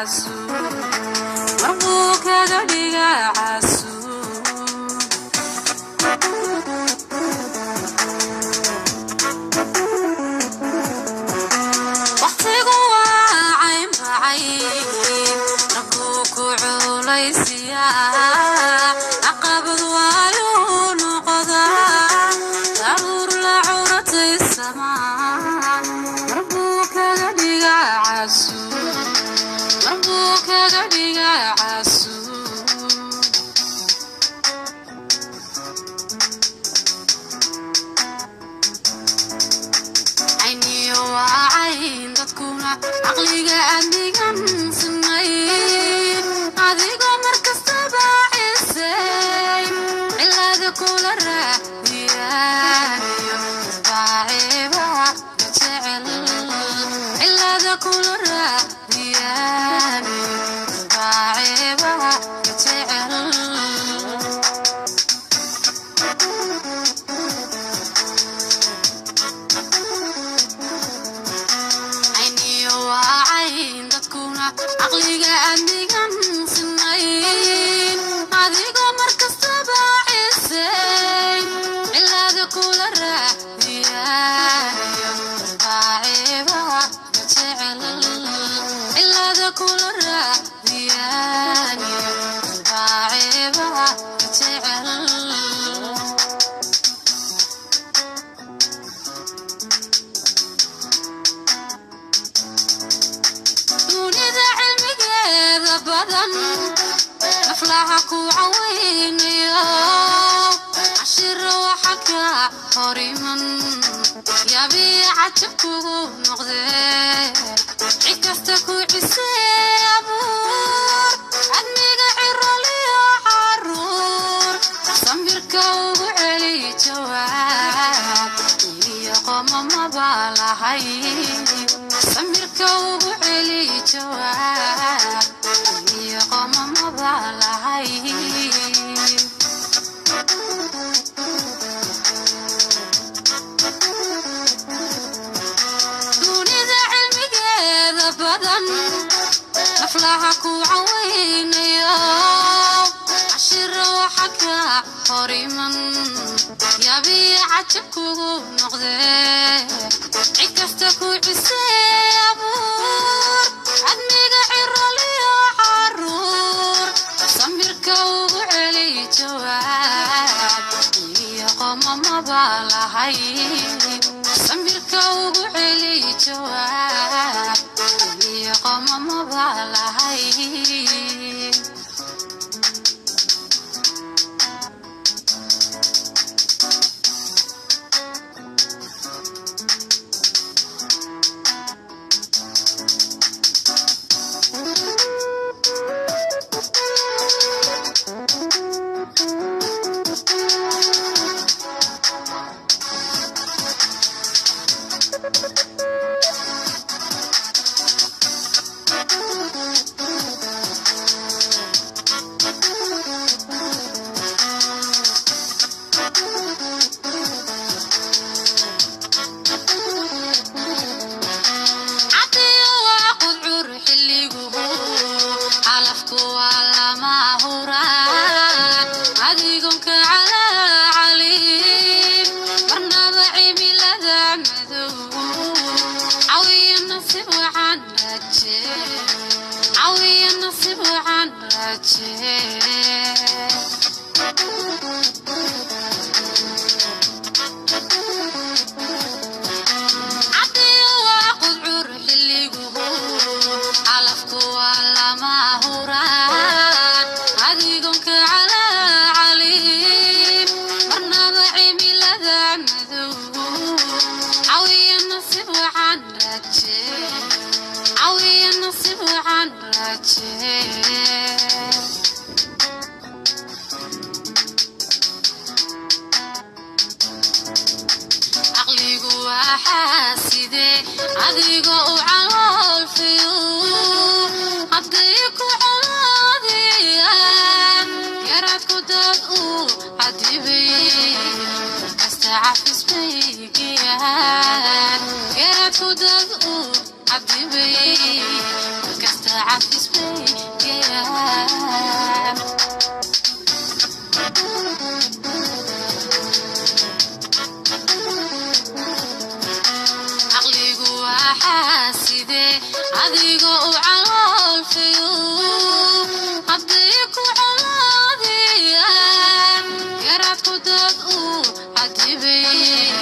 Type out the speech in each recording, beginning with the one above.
عسول مربوك قديقة عسول وقتك وعين بعين ربوك عليسيا عقبض وعيون قضاء ضرور لعورة السماء مربوك قديقة عسول مربوك قديقة عسول عيني وعين تكون عقلي أديقا سنين عديقا مركز تبع السين إلا ذكول الرهيان تبعيبا كتعل إلا ذكول الرهيان تبعيبا كتعل عيني وعين تكون عقلي أديقا سنين عديقا مركز تبع السين إلا ذكول الرهيان تبعيبا كتعل إلا ذكول الرهيان تبعيبا كتعل دونيدا علميgeeda badan naflaha ku caweynayo cashiro waxa ka horiman yabi cajab kugu noqdee cid kasta ku cisay abuur adniga ciroliyo caruur samirka ugu celi jawaab iyo qoma mabalahay samirka ugu celi jawaab iyo qoma mabalahay dunida cilmigeeda badan naflaha ku caweynayo cashiro waxa ka horiman yabi cajab kugu noqdee cid kasta ku cisay abuur adniga ciroliyo caruur samirka ugu celi jawaab iyo qoma mabalahay samirka ugu celi jawaab iyo qoma mabalahay عفيس بيا حاسدي adigo u calolfayo hadayku colaadiya yaradku dad u cadibay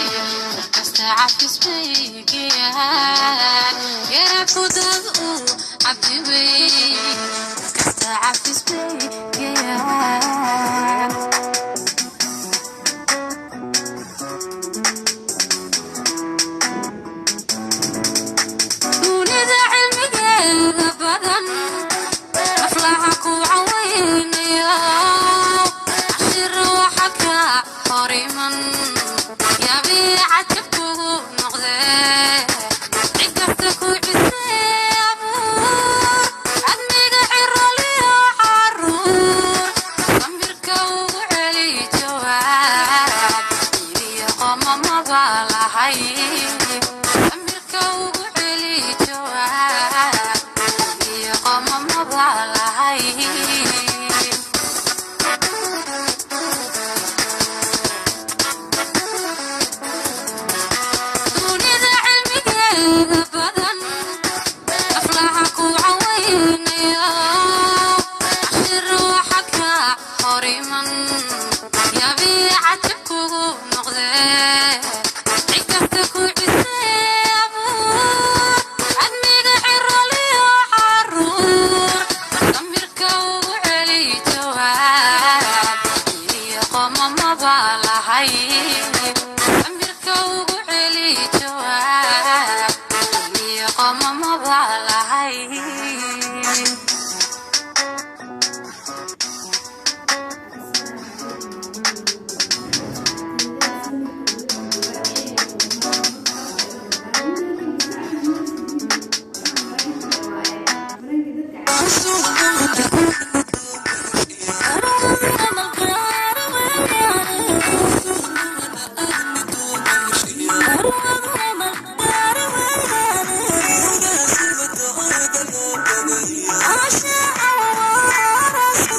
kasta cafis baygiya yaradku dad u cadibay kasta cafis baygiya